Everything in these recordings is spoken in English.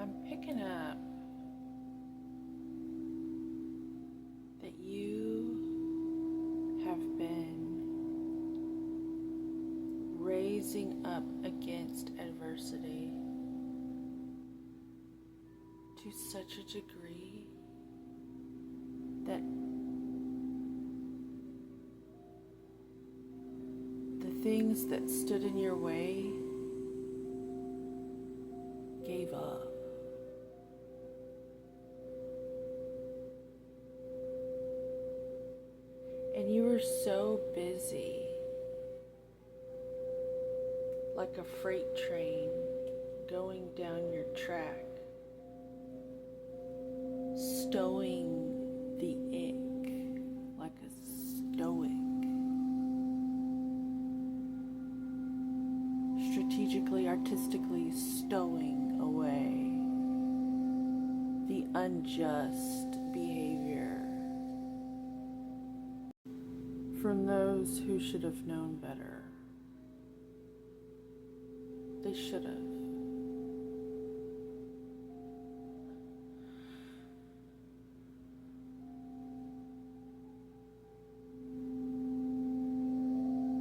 I'm picking up that you have been raising up against adversity to such a degree that the things that stood in your way gave up. And you were so busy, like a freight train going down your track, stowing the ink like a stoic, strategically, artistically stowing away the unjust behavior from those who should have known better. They should have.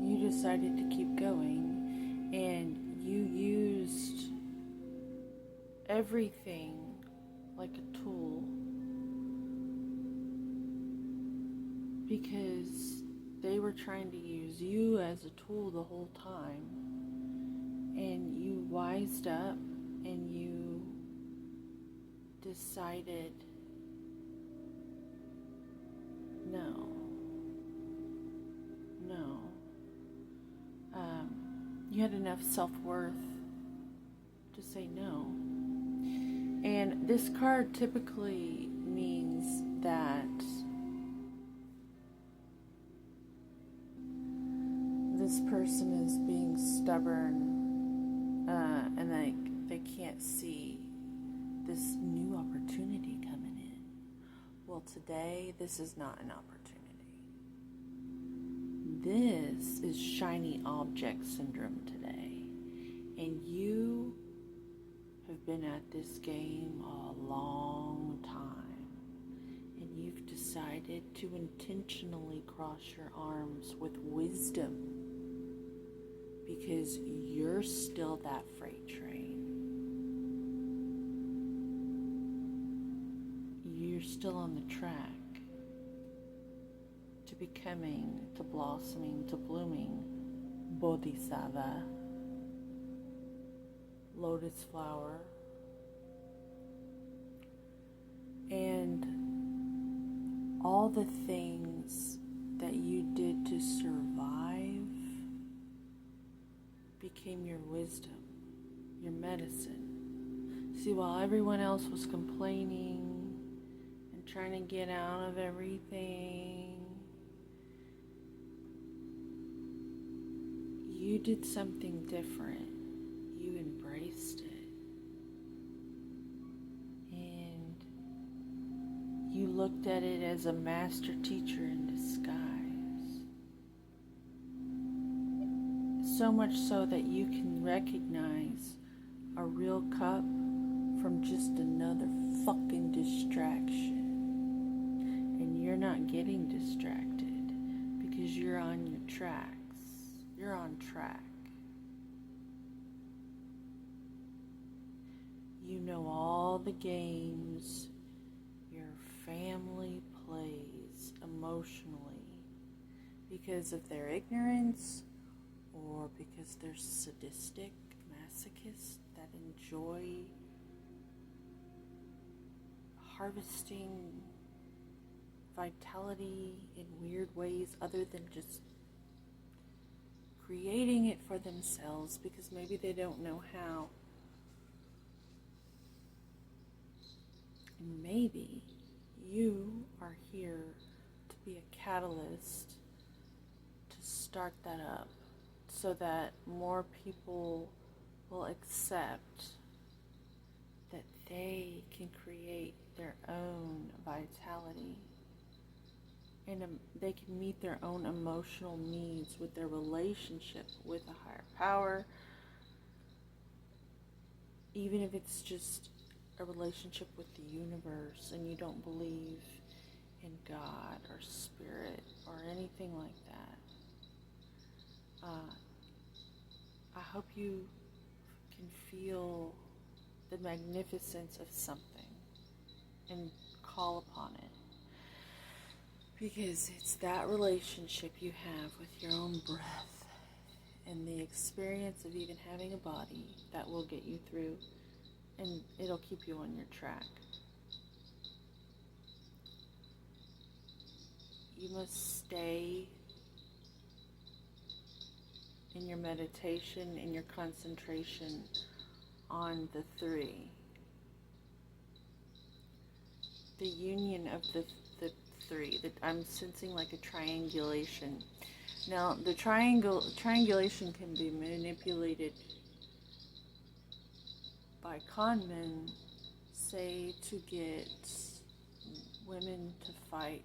You decided to keep going, and you used everything like a tool because they were trying to use you as a tool the whole time. And you wised up and you decided, no. You had enough self-worth to say no. And this card typically means that this person is being stubborn and they can't see this new opportunity coming in. Well, today, this is not an opportunity. This is shiny object syndrome today. And you have been at this game a long time. And you've decided to intentionally cross your arms with wisdom because you're still that freight train. You're still on the track to becoming, to blossoming, to blooming Bodhisattva, lotus flower, and all the things that you did to survive became your wisdom, your medicine. See, while everyone else was complaining and trying to get out of everything, you did something different. You embraced it. And you looked at it as a master teacher in disguise. So much so that you can recognize a real cup from just another fucking distraction. And you're not getting distracted because you're on your tracks. You're on track. You know all the games your family plays emotionally because of their ignorance or because they're sadistic masochists that enjoy harvesting vitality in weird ways other than just creating it for themselves because maybe they don't know how. And maybe you are here to be a catalyst to start that up so that more people will accept that they can create their own vitality and they can meet their own emotional needs with their relationship with a higher power, even if it's just a relationship with the universe and you don't believe in God or spirit or anything like that, I hope you can feel the magnificence of something and call upon it. Because it's that relationship you have with your own breath and the experience of even having a body that will get you through, and it'll keep you on your track. You must stay in your meditation and your concentration on the three. The union of the three. I'm sensing like a triangulation. Now, the triangulation can be manipulated by con men, say, to get women to fight,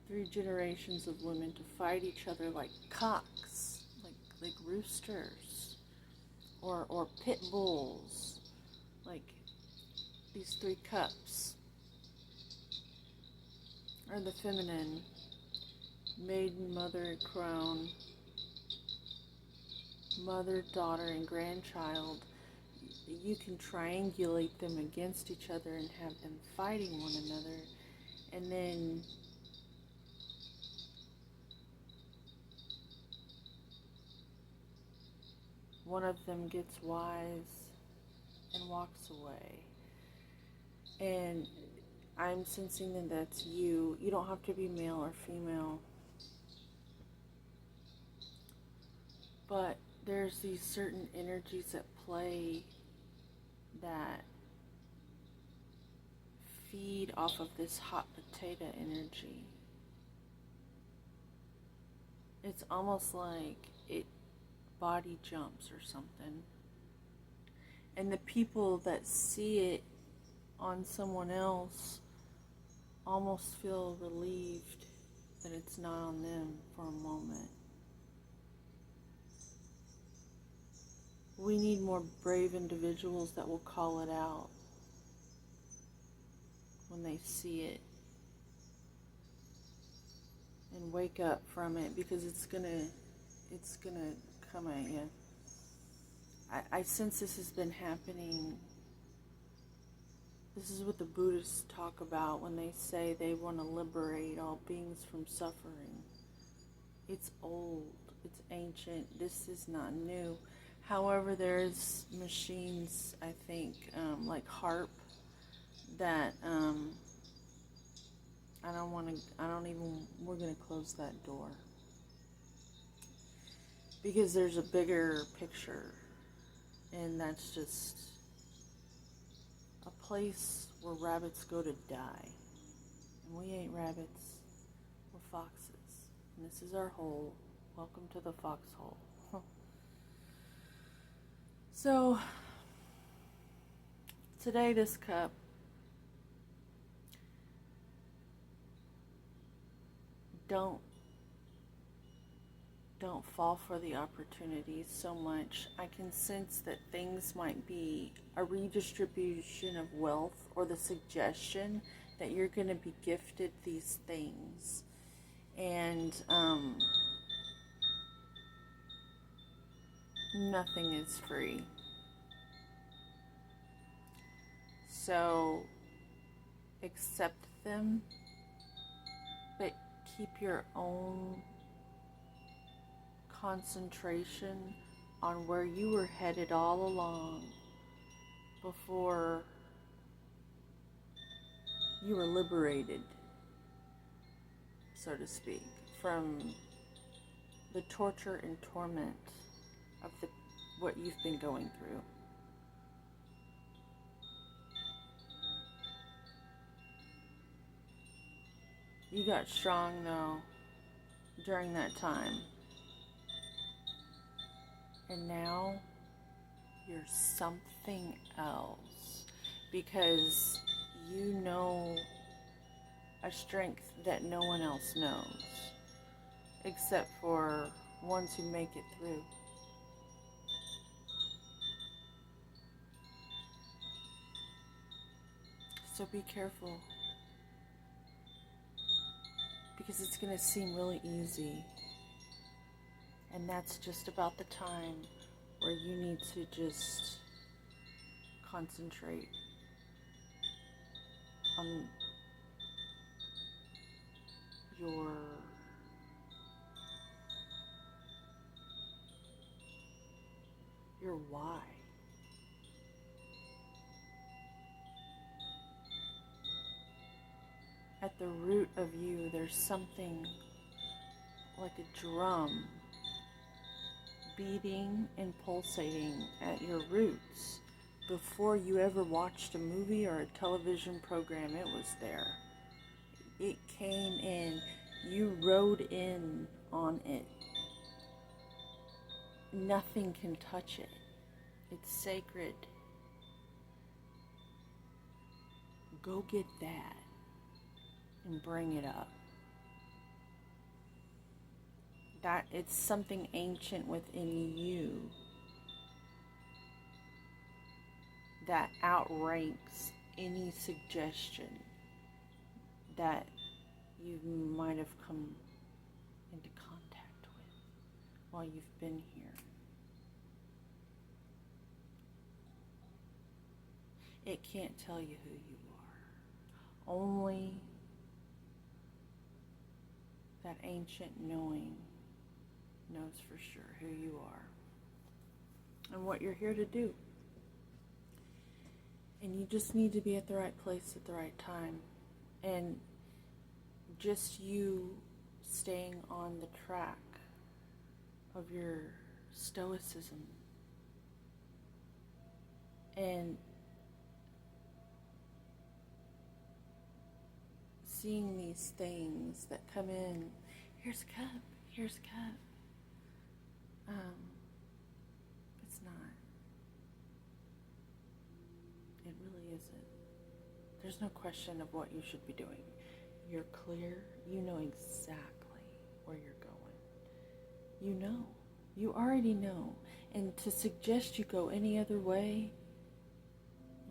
3 generations of women to fight each other like cocks, like roosters, or pit bulls, like these 3 cups, or the feminine, maiden, mother, crone, mother, daughter, and grandchild. You can triangulate them against each other and have them fighting one another, and then one of them gets wise and walks away. And I'm sensing that that's you. You don't have to be male or female. But there's these certain energies at play that feed off of this hot potato energy. It's almost like it body jumps or something. And the people that see it on someone else almost feel relieved that it's not on them for a moment. We need more brave individuals that will call it out when they see it and wake up from it, because it's gonna come at you. I sense this has been happening. This is what the Buddhists talk about when they say they want to liberate all beings from suffering. It's old, it's ancient, this is not new. However, there's machines, I think, like HAARP, that we're going to close that door. Because there's a bigger picture, and that's just a place where rabbits go to die. And we ain't rabbits, we're foxes. And this is our hole. Welcome to the foxhole. So, today this cup don't fall for the opportunities so much. I can sense that things might be a redistribution of wealth, or the suggestion that you're going to be gifted these things. And nothing is free. So accept them, but keep your own concentration on where you were headed all along before you were liberated, so to speak, from the torture and torment of what you've been going through. You got strong, though, during that time. And now you're something else, because you know a strength that no one else knows, except for ones who make it through. So be careful, because it's going to seem really easy. And that's just about the time where you need to just concentrate on your why. At the root of you, there's something like a drum beating and pulsating at your roots. Before you ever watched a movie or a television program, it was there. It came in. You rode in on it. Nothing can touch it. It's sacred. Go get that and bring it up. That it's something ancient within you that outranks any suggestion that you might have come into contact with while you've been here. It can't tell you who you are. Only that ancient knowing knows for sure who you are and what you're here to do. And you just need to be at the right place at the right time. And just you staying on the track of your stoicism and seeing these things that come in. Here's a cup, here's a cup. It's not. It really isn't. There's no question of what you should be doing. You're clear. You know exactly where you're going. You know. You already know. And to suggest you go any other way,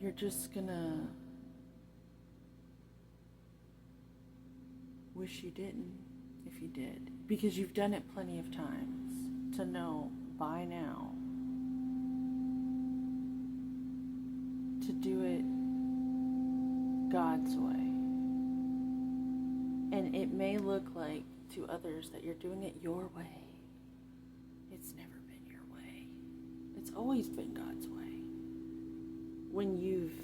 you're just gonna wish you didn't if you did. Because you've done it plenty of times to know by now to do it God's way. And it may look like to others that you're doing it your way. It's never been your way. It's always been God's way. When you've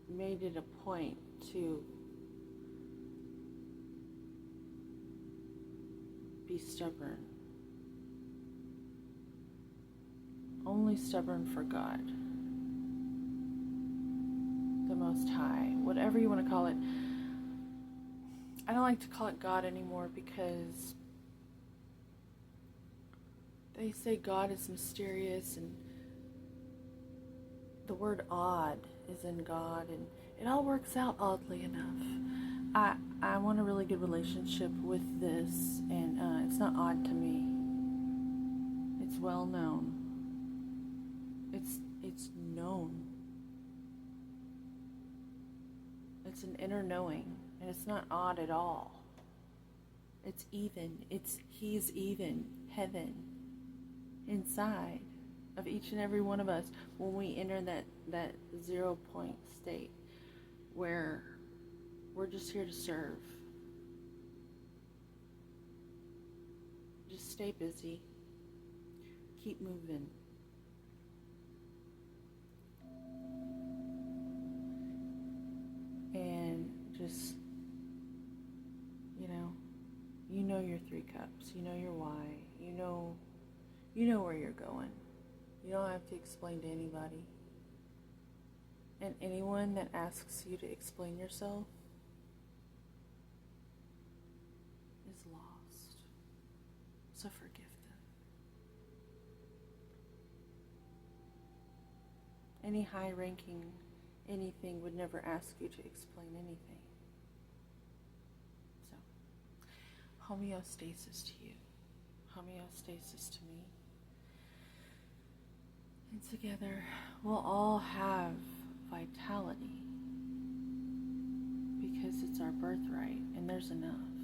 made it a point to be stubborn. Only stubborn for God. The Most High. Whatever you want to call it. I don't like to call it God anymore because they say God is mysterious and the word odd is in God, and it all works out oddly enough. I want a really good relationship with this, and it's not odd to me. It's well known. It's known. It's an inner knowing, and it's not odd at all. It's even. He's even. Heaven inside of each and every one of us when we enter that 0 point state where we're just here to serve. Just stay busy. Keep moving. And just, you know your 3 cups. You know your why. You know where you're going. You don't have to explain to anybody. And anyone that asks you to explain yourself is lost. So forgive them. Any high-ranking anything would never ask you to explain anything. So, homeostasis to you. Homeostasis to me. And together, we'll all have vitality because it's our birthright and there's enough.